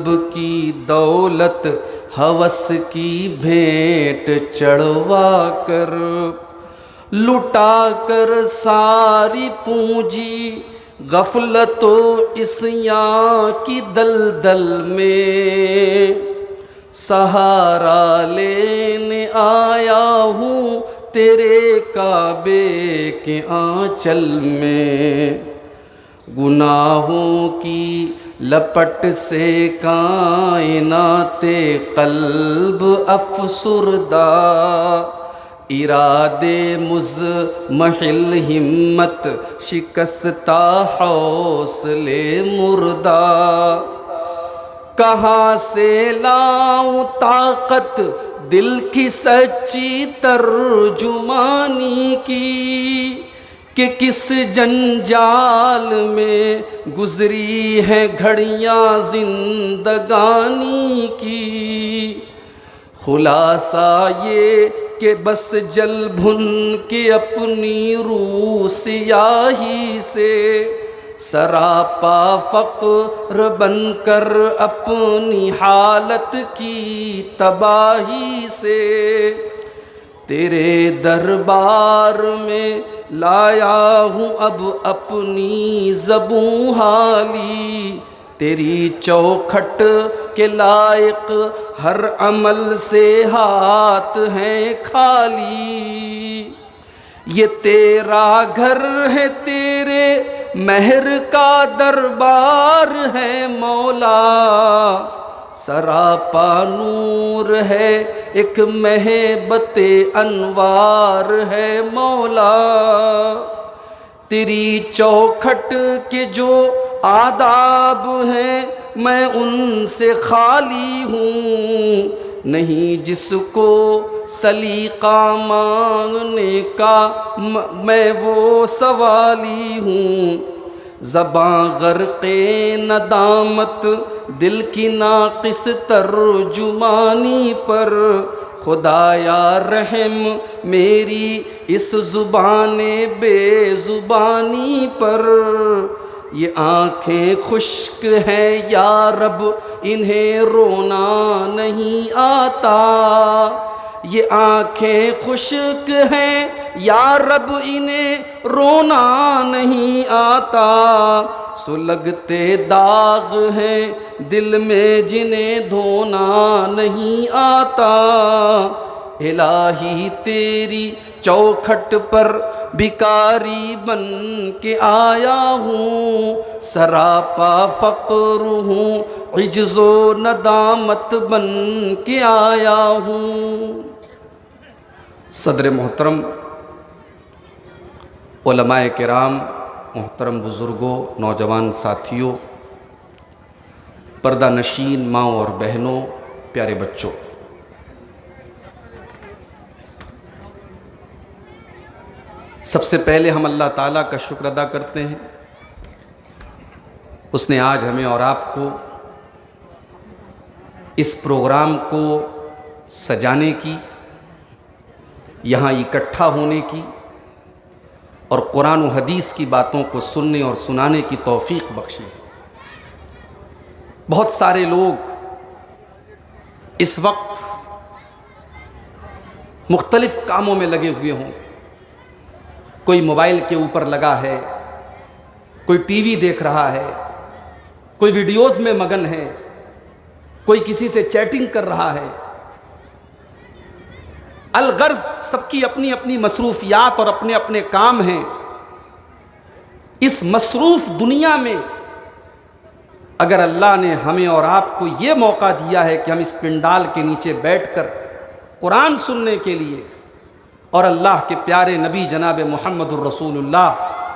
قلب کی دولت ہوس کی بھیٹ چڑھوا کر، لٹا کر ساری پونجی غفلت و عصیاں کی دلدل میں، سہارا لینے آیا ہوں تیرے کعبے کے آنچل میں، گناہوں کی لپٹ سے کائنات قلب افسردہ، ارادے مزمحل ہمت شکستہ حوصلے مردہ، کہاں سے لاؤں طاقت دل کی سچی ترجمانی کی، کہ کس جنجال میں گزری ہیں گھڑیاں زندگانی کی، خلاصہ یہ کہ بس جل بھن کے اپنی روح سیاہی سے، سراپا فقر بن کر اپنی حالت کی تباہی سے، تیرے دربار میں لایا ہوں اب اپنی زبوں حالی، تیری چوکھٹ کے لائق ہر عمل سے ہاتھ ہیں خالی، یہ تیرا گھر ہے تیرے مہر کا دربار ہے مولا، سراپا نور ہے ایک مہبت انوار ہے مولا، تیری چوکھٹ کے جو آداب ہیں میں ان سے خالی ہوں، نہیں جس کو سلیقہ مانگنے کا میں وہ سوالی ہوں، زباں غرق ندامت دل کی ناقص ترجمانی پر، خدایا رحم میری اس زبان بے زبانی پر، یہ آنکھیں خشک ہیں یا رب انہیں رونا نہیں آتا، یہ آنکھیں خشک ہیں یا رب انہیں رونا نہیں آتا، سلگتے داغ ہیں دل میں جنہیں دھونا نہیں آتا، الہی تیری چوکھٹ پر بھکاری بن کے آیا ہوں، سراپا فقر ہوں عجز و ندامت بن کے آیا ہوں۔ صدر محترم، علماء کرام، محترم بزرگوں، نوجوان ساتھیوں، پردہ نشین ماں اور بہنوں، پیارے بچوں، سب سے پہلے ہم اللہ تعالیٰ کا شکر ادا کرتے ہیں، اس نے آج ہمیں اور آپ کو اس پروگرام کو سجانے کی، یہاں اکٹھا ہونے کی اور قرآن و حدیث کی باتوں کو سننے اور سنانے کی توفیق بخشی ہے۔ بہت سارے لوگ اس وقت مختلف کاموں میں لگے ہوئے ہوں، کوئی موبائل کے اوپر لگا ہے، کوئی ٹی وی دیکھ رہا ہے، کوئی ویڈیوز میں مگن ہے، کوئی کسی سے چیٹنگ کر رہا ہے، الغرض سب کی اپنی اپنی مصروفیات اور اپنے اپنے کام ہیں۔ اس مصروف دنیا میں اگر اللہ نے ہمیں اور آپ کو یہ موقع دیا ہے کہ ہم اس پنڈال کے نیچے بیٹھ کر قرآن سننے کے لیے اور اللہ کے پیارے نبی جناب محمد الرسول اللہ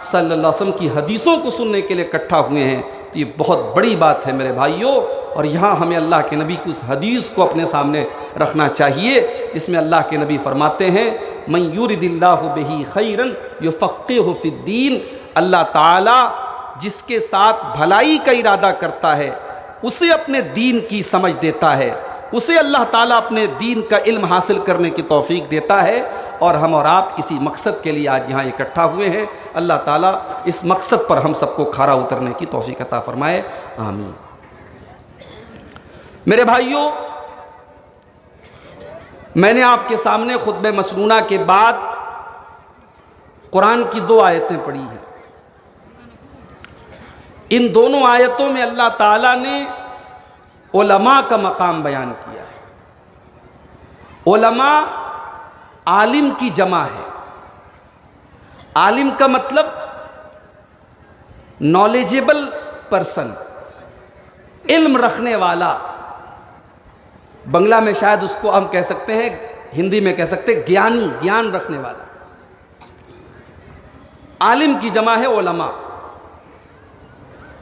صلی اللہ علیہ وسلم کی حدیثوں کو سننے کے لیے اکٹھا ہوئے ہیں، تو یہ بہت بڑی بات ہے میرے بھائیوں، اور یہاں ہمیں اللہ کے نبی کی اس حدیث کو اپنے سامنے رکھنا چاہیے جس میں اللہ کے نبی فرماتے ہیں من یرد اللہ بہ خیرا یفقہہ فی الدین، اللہ تعالیٰ جس کے ساتھ بھلائی کا ارادہ کرتا ہے اسے اپنے دین کی سمجھ دیتا ہے، اسے اللہ تعالیٰ اپنے دین کا علم حاصل کرنے کی توفیق دیتا ہے، اور ہم اور آپ اسی مقصد کے لیے آج یہاں اکٹھا ہوئے ہیں۔ اللہ تعالیٰ اس مقصد پر ہم سب کو کھرا اترنے کی توفیق عطا فرمائے، آمین۔ میرے بھائیوں، میں نے آپ کے سامنے خطبہ مسنونہ کے بعد قرآن کی 2 آیتیں پڑھی ہیں۔ ان دونوں آیتوں میں اللہ تعالیٰ نے علماء کا مقام بیان کیا ہے۔ علماء عالم کی جمع ہے۔ عالم کا مطلب نالجیبل پرسن، علم رکھنے والا۔ بنگلہ میں شاید اس کو ہم کہہ سکتے ہیں، ہندی میں کہہ سکتے ہیں گیانی، گیان رکھنے والا۔ عالم کی جمع ہے علماء۔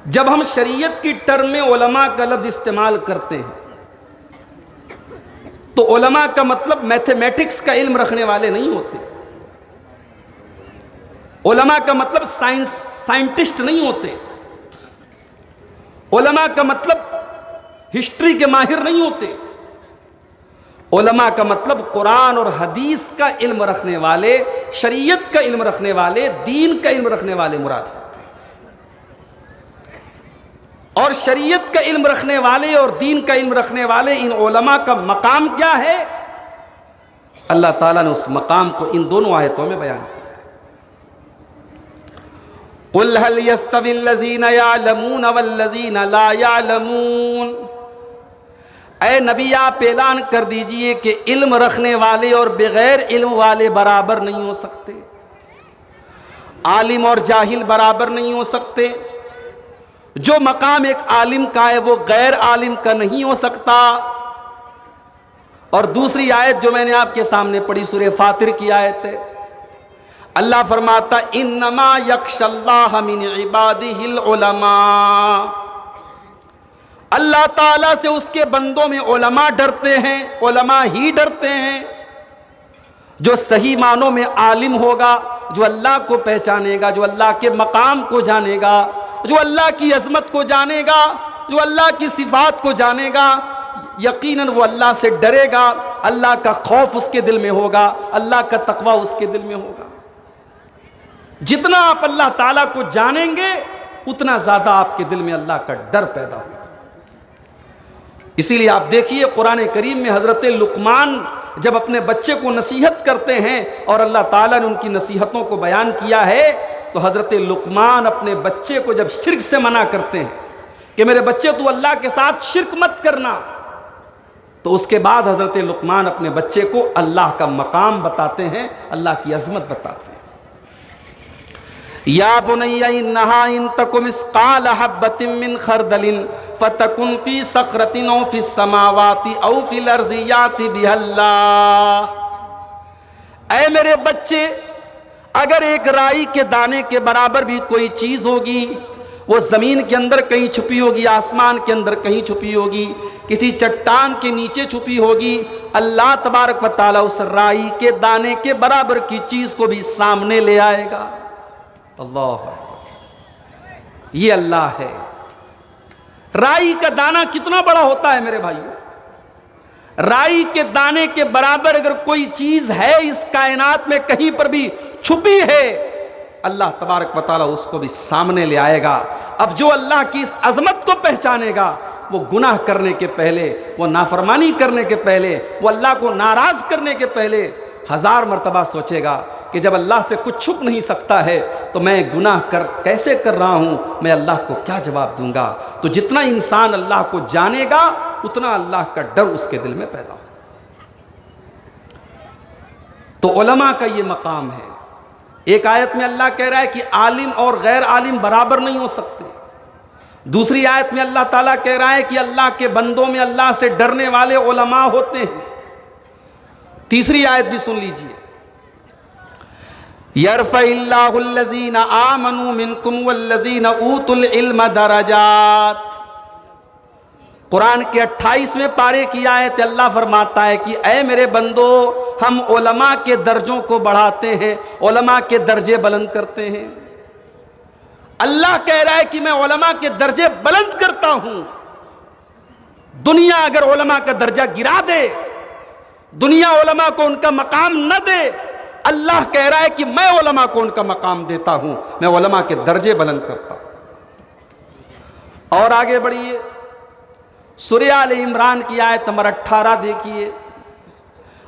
جب ہم شریعت کی ٹرم میں علماء کا لفظ استعمال کرتے ہیں تو علماء کا مطلب میتھمیٹکس کا علم رکھنے والے نہیں ہوتے۔ علماء کا مطلب سائنٹسٹ نہیں ہوتے۔ علماء کا مطلب ہسٹری کے ماہر نہیں ہوتے۔ علماء کا مطلب قرآن اور حدیث کا علم رکھنے والے، شریعت کا علم رکھنے والے، دین کا علم رکھنے والے مراد ہوتے ہیں۔ اور شریعت کا علم رکھنے والے اور دین کا علم رکھنے والے ان علماء کا مقام کیا ہے؟ اللہ تعالیٰ نے اس مقام کو ان دونوں آیتوں میں بیان کیا ہے۔ قُلْ هَلْ يَسْتَوِي الَّذِينَ يَعْلَمُونَ وَالَّذِينَ لَا يَعْلَمُونَ۔ اے نبی آپ اعلان کر دیجئے کہ علم رکھنے والے اور بغیر علم والے برابر نہیں ہو سکتے، عالم اور جاہل برابر نہیں ہو سکتے۔ جو مقام ایک عالم کا ہے وہ غیر عالم کا نہیں ہو سکتا۔ اور دوسری آیت جو میں نے آپ کے سامنے پڑھی سورہ فاطر کی آیت ہے، اللہ فرماتا انما یخشی اللہ من عبادہ العلماء۔ اللہ تعالیٰ سے اس کے بندوں میں علماء ڈرتے ہیں، علماء ہی ڈرتے ہیں۔ جو صحیح معنوں میں عالم ہوگا، جو اللہ کو پہچانے گا، جو اللہ کے مقام کو جانے گا، جو اللہ کی عظمت کو جانے گا، جو اللہ کی صفات کو جانے گا، یقیناً وہ اللہ سے ڈرے گا، اللہ کا خوف اس کے دل میں ہوگا، اللہ کا تقوی اس کے دل میں ہوگا۔ جتنا آپ اللہ تعالیٰ کو جانیں گے اتنا زیادہ آپ کے دل میں اللہ کا ڈر پیدا ہوگا۔ اسی لیے آپ دیکھیے قرآن کریم میں حضرت لقمان جب اپنے بچے کو نصیحت کرتے ہیں اور اللہ تعالیٰ نے ان کی نصیحتوں کو بیان کیا ہے، تو حضرت لقمان اپنے بچے کو جب شرک سے منع کرتے ہیں کہ میرے بچے تو اللہ کے ساتھ شرک مت کرنا، تو اس کے بعد حضرت لقمان اپنے بچے کو اللہ کا مقام بتاتے ہیں، اللہ کی عظمت بتاتے ہیں۔ یا بنی انہا ان تک مثقال حبۃ من خردل فتکن فی صخرۃ او فی السماوات او فی الارض یأتی بہا اللہ۔ اے میرے بچے، اگر ایک رائی کے دانے کے برابر بھی کوئی چیز ہوگی، وہ زمین کے اندر کہیں چھپی ہوگی، آسمان کے اندر کہیں چھپی ہوگی، کسی چٹان کے نیچے چھپی ہوگی، اللہ تبارک و تعالیٰ اس رائی کے دانے کے برابر کی چیز کو بھی سامنے لے آئے گا۔ اللہ اکبر، یہ اللہ ہے۔ رائی کا دانہ کتنا بڑا ہوتا ہے میرے بھائیو؟ رائی کے دانے کے برابر اگر کوئی چیز ہے اس کائنات میں کہیں پر بھی چھپی ہے، اللہ تبارک و تعالیٰ اس کو بھی سامنے لے آئے گا۔ اب جو اللہ کی اس عظمت کو پہچانے گا، وہ گناہ کرنے کے پہلے، وہ نافرمانی کرنے کے پہلے، وہ اللہ کو ناراض کرنے کے پہلے 1000 مرتبہ سوچے گا کہ جب اللہ سے کچھ چھپ نہیں سکتا ہے تو میں گناہ کیسے کر رہا ہوں، میں اللہ کو کیا جواب دوں گا؟ تو جتنا انسان اللہ کو جانے گا اتنا اللہ کا ڈر اس کے دل میں پیدا ہوگا۔ تو علماء کا یہ مقام ہے۔ ایک آیت میں اللہ کہہ رہا ہے کہ عالم اور غیر عالم برابر نہیں ہو سکتے، دوسری آیت میں اللہ تعالیٰ کہہ رہا ہے کہ اللہ کے بندوں میں اللہ سے ڈرنے والے علماء ہوتے ہیں۔ تیسری آیت بھی سن لیجئے، یرفع اللہ الذین آمنوا منکم والذین اوتوا العلم درجات۔ قرآن کے 28ویں پارے کی آیت اللہ فرماتا ہے کہ اے میرے بندو، ہم علماء کے درجوں کو بڑھاتے ہیں، علماء کے درجے بلند کرتے ہیں۔ اللہ کہہ رہا ہے کہ میں علماء کے درجے بلند کرتا ہوں۔ دنیا اگر علماء کا درجہ گرا دے، دنیا علماء کو ان کا مقام نہ دے، اللہ کہہ رہا ہے کہ میں علماء کو ان کا مقام دیتا ہوں، میں علماء کے درجے بلند کرتا ہوں۔ اور آگے بڑھیے، سورہ آل عمران کی آیت نمبر 18 دیکھیے،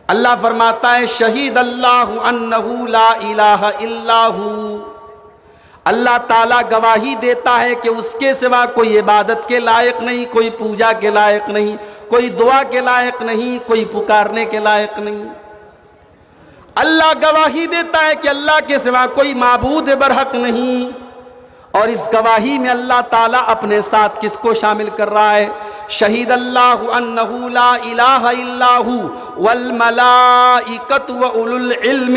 اللہ فرماتا ہے شہید اللہ انہ لا الہ الا ہو، اللہ تعالیٰ گواہی دیتا ہے کہ اس کے سوا کوئی عبادت کے لائق نہیں، کوئی پوجا کے لائق نہیں، کوئی دعا کے لائق نہیں، کوئی پکارنے کے لائق نہیں۔ اللہ گواہی دیتا ہے کہ اللہ کے سوا کوئی معبود برحق نہیں، اور اس گواہی میں اللہ تعالیٰ اپنے ساتھ کس کو شامل کر رہا ہے؟ شہید اللہ انہ لا الہ الا ہو والملائکۃ واولو العلم،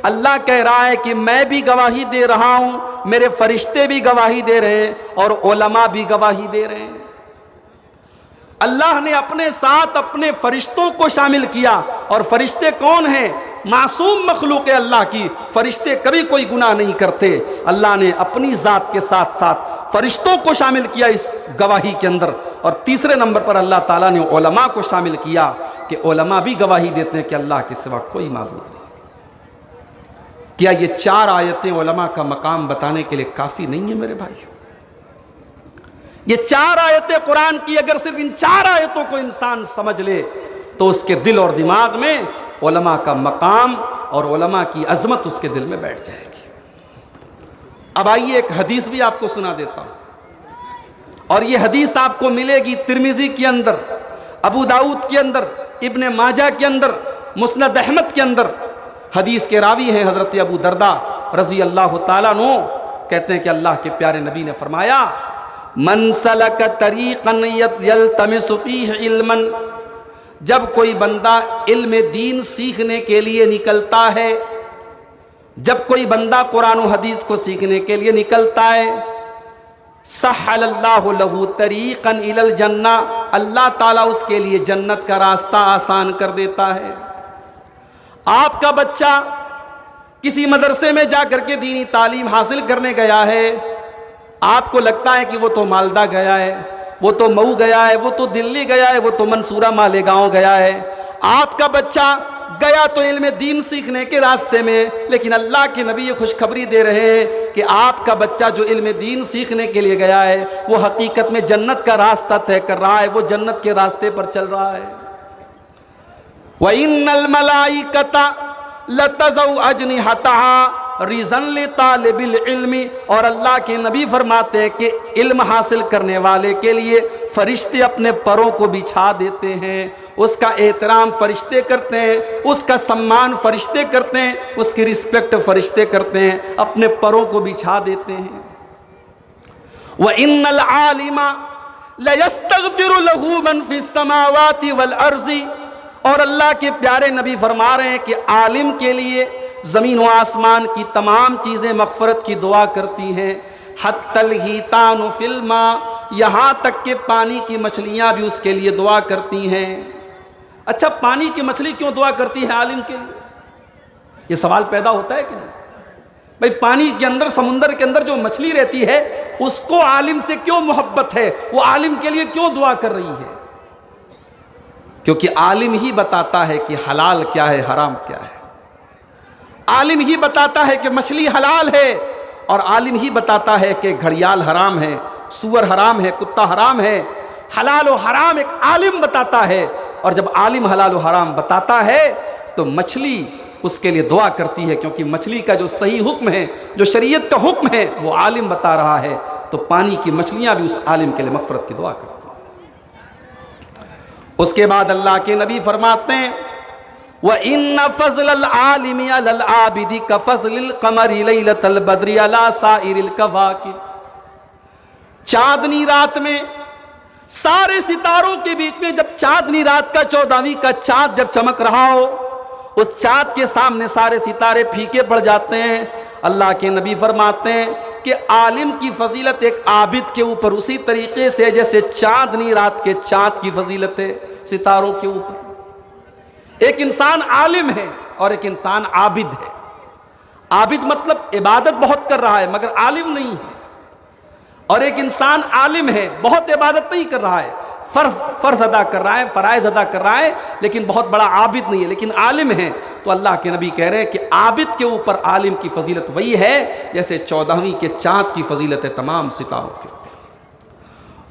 اللہ کہہ رہا ہے کہ میں بھی گواہی دے رہا ہوں، میرے فرشتے بھی گواہی دے رہے ہیں، اور علماء بھی گواہی دے رہے ہیں۔ اللہ نے اپنے ساتھ اپنے فرشتوں کو شامل کیا، اور فرشتے کون ہیں؟ معصوم مخلوق اللہ کی، فرشتے کبھی کوئی گناہ نہیں کرتے۔ اللہ نے اپنی ذات کے ساتھ ساتھ فرشتوں کو شامل کیا اس گواہی کے اندر، اور تیسرے نمبر پر اللہ تعالیٰ نے علماء کو شامل کیا کہ علماء بھی گواہی دیتے ہیں کہ اللہ کے سوا کوئی معبود نہیں۔ کیا یہ 4 آیتیں علماء کا مقام بتانے کے لیے کافی نہیں ہیں میرے بھائیوں؟ یہ 4 آیتیں قرآن کی اگر صرف ان 4 آیتوں کو انسان سمجھ لے تو اس کے دل اور دماغ میں علماء کا مقام اور علماء کی عظمت اس کے دل میں بیٹھ جائے گی۔ اب آئیے ایک حدیث بھی آپ کو سنا دیتا ہوں، اور یہ حدیث آپ کو ملے گی ترمذی کے اندر، ابو داؤد کے اندر، ابن ماجہ کے اندر، مسند احمد کے اندر۔ حدیث کے راوی ہیں حضرت ابو درداء رضی اللہ تعالیٰ عنہ، کہتے ہیں کہ اللہ کے پیارے نبی نے فرمایا من سلک طریقا یلتمس فیہ علما، جب کوئی بندہ علم دین سیکھنے کے لیے نکلتا ہے، جب کوئی بندہ قرآن و حدیث کو سیکھنے کے لیے نکلتا ہے، سہل اللہ لہ طریقا الی الجنہ، اللہ تعالیٰ اس کے لیے جنت کا راستہ آسان کر دیتا ہے۔ آپ کا بچہ کسی مدرسے میں جا کر کے دینی تعلیم حاصل کرنے گیا ہے، آپ کو لگتا ہے کہ وہ تو مالدہ گیا ہے، وہ تو مئو گیا ہے، وہ تو دلی گیا ہے، وہ تو منصورہ مالیگاؤں گیا ہے۔ آپ کا بچہ گیا تو علم دین سیکھنے کے راستے میں، لیکن اللہ کے نبی یہ خوشخبری دے رہے ہیں کہ آپ کا بچہ جو علم دین سیکھنے کے لیے گیا ہے وہ حقیقت میں جنت کا راستہ طے کر رہا ہے، وہ جنت کے راستے پر چل رہا ہے۔ وَإِنَّ الْمَلَائِكَةَ لَتَضَعُ أَجْنِحَتَهَا رِزًا لِطَالِبِ الْعِلْمِ، اور اللہ کے نبی فرماتے ہیں کہ علم حاصل کرنے والے کے لیے فرشتے اپنے پروں کو بچھا دیتے ہیں، اس کا احترام فرشتے کرتے ہیں، اس کا سمان فرشتے کرتے ہیں، اس کی رسپیکٹ فرشتے کرتے ہیں، اپنے پروں کو بچھا دیتے ہیں۔ وَإِنَّ الْعَالِمَ لَيَسْتَغْفِرُ لَهُ مَنْ فِي السَّمَاوَاتِ وَالْأَرْضِ، اور اللہ کے پیارے نبی فرما رہے ہیں کہ عالم کے لیے زمین و آسمان کی تمام چیزیں مغفرت کی دعا کرتی ہیں، حتی الحیتان فی الماء، یہاں تک کہ پانی کی مچھلیاں بھی اس کے لیے دعا کرتی ہیں۔ اچھا، پانی کی مچھلی کیوں دعا کرتی ہے عالم کے لیے؟ یہ سوال پیدا ہوتا ہے کہ نہیں؟ بھئی پانی کے اندر، سمندر کے اندر جو مچھلی رہتی ہے اس کو عالم سے کیوں محبت ہے؟ وہ عالم کے لیے کیوں دعا کر رہی ہے؟ کیونکہ عالم ہی بتاتا ہے کہ حلال کیا ہے، حرام کیا ہے۔ عالم ہی بتاتا ہے کہ مچھلی حلال ہے، اور عالم ہی بتاتا ہے کہ گھڑیال حرام ہے، سور حرام ہے، کتا حرام ہے۔ حلال و حرام ایک عالم بتاتا ہے، اور جب عالم حلال و حرام بتاتا ہے تو مچھلی اس کے لیے دعا کرتی ہے، کیونکہ مچھلی کا جو صحیح حکم ہے، جو شریعت کا حکم ہے، وہ عالم بتا رہا ہے، تو پانی کی مچھلیاں بھی اس عالم کے لیے مغفرت کی دعا کرتی ہیں۔ اس کے بعد اللہ کے نبی فرماتے ہیں وَإِنَّ فَضْلَ الْعَالِمِ عَلَى الْعَابِدِ كَفَضْلِ الْقَمَرِ لَيْلَةَ الْبَدْرِ عَلَى سَائِرِ الْكَوَاكِبِ، چاندنی رات میں سارے ستاروں کے بیچ میں جب چاندنی رات کا 14ویں کا چاند جب چمک رہا ہو، اس چاند کے سامنے سارے ستارے پھیکے پڑ جاتے ہیں۔ اللہ کے نبی فرماتے ہیں کہ عالم کی فضیلت ایک عابد کے اوپر اسی طریقے سے جیسے چاندنی رات کے چاند کی فضیلت ہے ستاروں کے اوپر۔ ایک انسان عالم ہے اور ایک انسان عابد ہے۔ عابد مطلب عبادت بہت کر رہا ہے مگر عالم نہیں ہے، اور ایک انسان عالم ہے، بہت عبادت نہیں کر رہا ہے، فرض ادا کر رہا ہے، فرائض ادا کر رہا ہے، لیکن بہت بڑا عابد نہیں ہے، لیکن عالم ہے۔ تو اللہ کے نبی کہہ رہے ہیں کہ عابد کے اوپر عالم کی فضیلت وہی ہے جیسے 14ویں کے چاند کی فضیلت ہے تمام ستاروں کے۔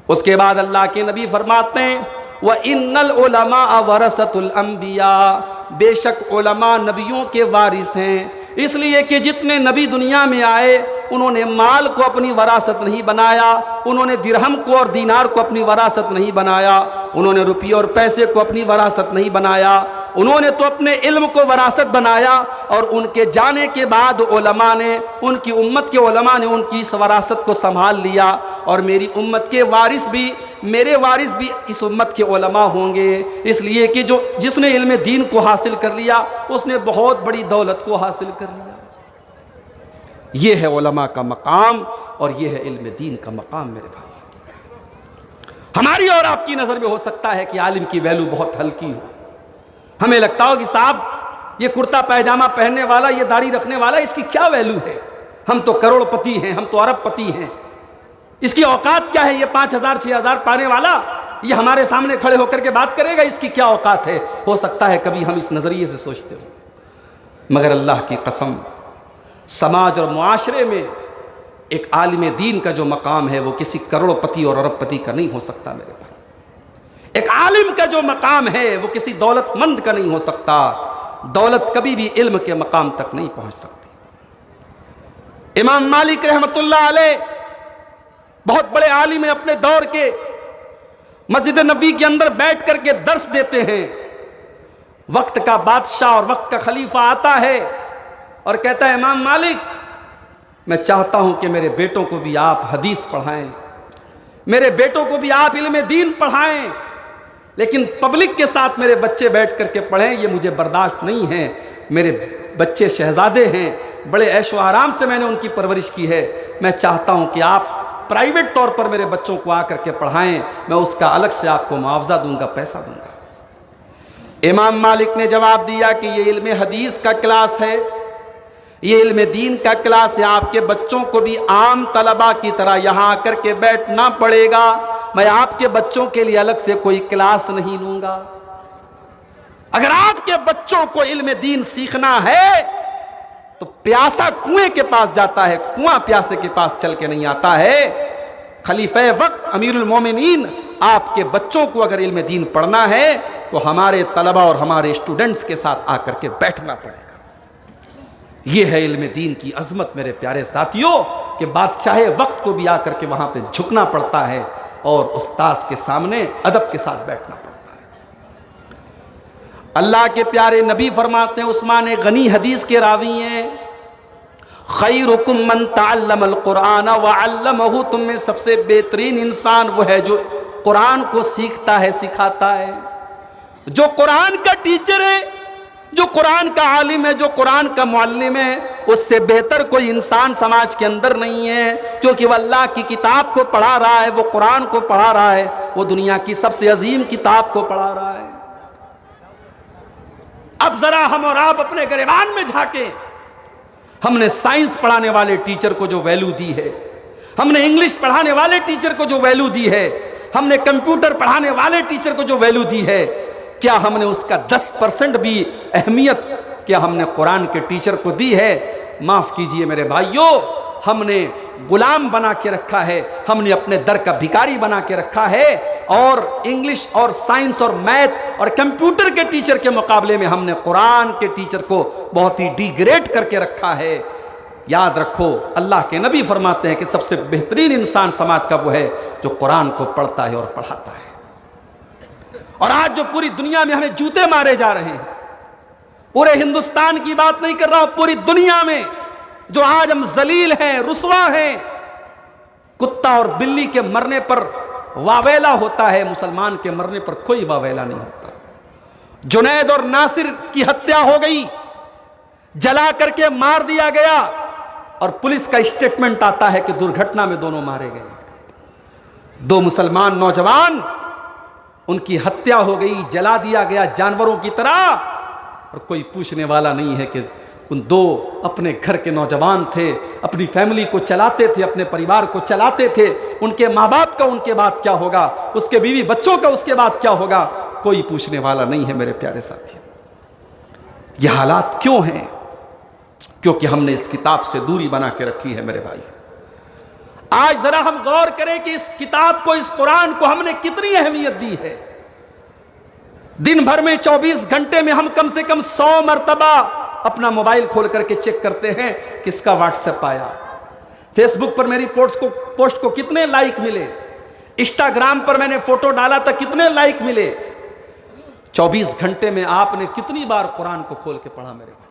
اس کے بعد اللہ کے نبی فرماتے ہیں وَإِنَّ الْعُلَمَاءَ وَرَثَةُ الْأَنْبِيَاءِ، بے شک علماء نبیوں کے وارث ہیں، اس لیے کہ جتنے نبی دنیا میں آئے انہوں نے مال کو اپنی وراثت نہیں بنایا، انہوں نے درہم کو اور دینار کو اپنی وراثت نہیں بنایا، انہوں نے روپیے اور پیسے کو اپنی وراثت نہیں بنایا، انہوں نے تو اپنے علم کو وراثت بنایا، اور ان کے جانے کے بعد علماء نے، ان کی امت کے علماء نے ان کی اس وراثت کو سنبھال لیا، اور میری امت کے وارث بھی، میرے وارث بھی اس امت کے علماء ہوں گے، اس لیے کہ جس نے علم دین کو حاصل کر لیا اس نے بہت بڑی دولت کو حاصل کر لیا۔ یہ ہے علماء کا مقام، اور یہ ہے علم دین کا مقام میرے بھائی۔ ہماری اور آپ کی نظر میں ہو سکتا ہے کہ عالم کی ویلو بہت ہلکی ہو، ہمیں لگتا ہو کہ صاحب یہ کرتا پائجامہ پہننے والا، یہ داڑھی رکھنے والا، اس کی کیا ویلو ہے؟ ہم تو کروڑ پتی ہیں، ہم تو ارب پتی ہیں، اس کی اوقات کیا ہے؟ یہ 5,000 6,000 پانے والا یہ ہمارے سامنے کھڑے ہو کر کے بات کرے گا، اس کی کیا اوقات ہے؟ ہو سکتا ہے کبھی ہم اس نظریے سے سوچتے ہو، مگر اللہ کی قسم سماج اور معاشرے میں ایک عالم دین کا جو مقام ہے وہ کسی کروڑ پتی اور ارب پتی کا نہیں ہو سکتا میرے بھائی۔ ایک عالم کا جو مقام ہے وہ کسی دولت مند کا نہیں ہو سکتا، دولت کبھی بھی علم کے مقام تک نہیں پہنچ سکتی۔ امام مالک رحمۃ اللہ علیہ بہت بڑے عالم ہیں، اپنے دور کے مسجد نبوی کے اندر بیٹھ کر کے درس دیتے ہیں، وقت کا بادشاہ اور وقت کا خلیفہ آتا ہے اور کہتا ہے امام مالک میں چاہتا ہوں کہ میرے بیٹوں کو بھی آپ حدیث پڑھائیں، میرے بیٹوں کو بھی آپ علم دین پڑھائیں، لیکن پبلک کے ساتھ میرے بچے بیٹھ کر کے پڑھیں یہ مجھے برداشت نہیں ہے، میرے بچے شہزادے ہیں، بڑے عیش و آرام سے میں نے ان کی پرورش کی ہے، میں چاہتا ہوں کہ آپ پرائیویٹ طور پر میرے بچوں کو آ کر کے پڑھائیں، میں اس کا الگ سے آپ کو معاوضہ دوں گا، پیسہ دوں گا۔ امام مالک نے جواب دیا کہ یہ علم حدیث کا کلاس ہے، یہ علم دین کا کلاس ہے، آپ کے بچوں کو بھی عام طلبہ کی طرح یہاں آ کر کے بیٹھنا پڑے گا، میں آپ کے بچوں کے لیے الگ سے کوئی کلاس نہیں لوں گا۔ اگر آپ کے بچوں کو علم دین سیکھنا ہے تو پیاسا کنویں کے پاس جاتا ہے، کنواں پیاسے کے پاس چل کے نہیں آتا ہے۔ خلیفہ وقت امیر المومنین آپ کے بچوں کو اگر علم دین پڑھنا ہے تو ہمارے طلبہ اور ہمارے اسٹوڈنٹس کے ساتھ آ کر کے بیٹھنا پڑے گا۔ یہ ہے علم دین کی عظمت میرے پیارے ساتھیوں، کہ بادشاہ وقت کو بھی آ کر کے وہاں پہ جھکنا پڑتا ہے اور استاذ کے سامنے ادب کے ساتھ بیٹھنا پڑتا ہے۔ اللہ کے پیارے نبی فرماتے ہیں، عثمان غنی حدیث کے راوی ہیں، خیرکم من تعلم القرآن وعلمہ، تم میں سب سے بہترین انسان وہ ہے جو قرآن کو سیکھتا ہے، سکھاتا ہے، جو قرآن کا ٹیچر ہے، جو قرآن کا عالم ہے، جو قرآن کا معلم ہے، اس سے بہتر کوئی انسان سماج کے اندر نہیں ہے، کیونکہ وہ اللہ کی کتاب کو پڑھا رہا ہے، وہ قرآن کو پڑھا رہا ہے، وہ دنیا کی سب سے عظیم کتاب کو پڑھا رہا ہے۔ اب ذرا ہم اور آپ اپنے گریبان میں جھانکیں، ہم نے سائنس پڑھانے والے ٹیچر کو جو ویلو دی ہے، ہم نے انگلش پڑھانے والے ٹیچر کو جو ویلو دی ہے، ہم نے کمپیوٹر پڑھانے والے ٹیچر کو جو ویلو دی ہے، کیا ہم نے اس کا 10% بھی اہمیت کیا ہم نے قرآن کے ٹیچر کو دی ہے؟ معاف کیجئے میرے بھائیوں، ہم نے غلام بنا کے رکھا ہے، ہم نے اپنے در کا بھکاری بنا کے رکھا ہے، اور انگلش اور سائنس اور میتھ اور کمپیوٹر کے ٹیچر کے مقابلے میں ہم نے قرآن کے ٹیچر کو بہت ہی ڈی گریڈ کر کے رکھا ہے۔ یاد رکھو، اللہ کے نبی فرماتے ہیں کہ سب سے بہترین انسان سماج کا وہ ہے جو قرآن کو پڑھتا ہے اور پڑھاتا ہے۔ اور آج جو پوری دنیا میں ہمیں جوتے مارے جا رہے ہیں، پورے ہندوستان کی بات نہیں کر رہا ہوں، پوری دنیا میں جو آج ہم ذلیل ہیں، رسوا ہیں، کتا اور بلی کے مرنے پر واویلا ہوتا ہے، مسلمان کے مرنے پر کوئی واویلا نہیں ہوتا۔ جنید اور ناصر کی ہتیا ہو گئی، جلا کر کے مار دیا گیا، اور پولیس کا اسٹیٹمنٹ آتا ہے کہ درگھٹنا میں دونوں مارے گئے۔ دو مسلمان نوجوان، ان کی ہتیا ہو گئی، جلا دیا گیا جانوروں کی طرح، اور کوئی پوچھنے والا نہیں ہے کہ ان دو اپنے گھر کے نوجوان تھے، اپنی فیملی کو چلاتے تھے، اپنے پریوار کو چلاتے تھے، ان کے ماں باپ کا ان کے بعد کیا ہوگا، اس کے بیوی بچوں کا اس کے بعد کیا ہوگا، کوئی پوچھنے والا نہیں ہے میرے پیارے ساتھی۔ یہ حالات کیوں ہیں؟ کیونکہ ہم نے اس کتاب سے دوری بنا کے رکھی ہے میرے بھائی۔ آج ذرا ہم غور کریں کہ اس کتاب کو، اس قرآن کو ہم نے کتنی اہمیت دی ہے۔ دن بھر میں 24 گھنٹے میں ہم کم سے کم 100 مرتبہ اپنا موبائل کھول کر کے چیک کرتے ہیں کس کا واٹس ایپ آیا، فیس بک پر میری پوسٹ کو کتنے لائک ملے، انسٹاگرام پر میں نے فوٹو ڈالا تھا کتنے لائک ملے۔ 24 گھنٹے میں آپ نے کتنی بار قرآن کو کھول کے پڑھا میرے بھائی؟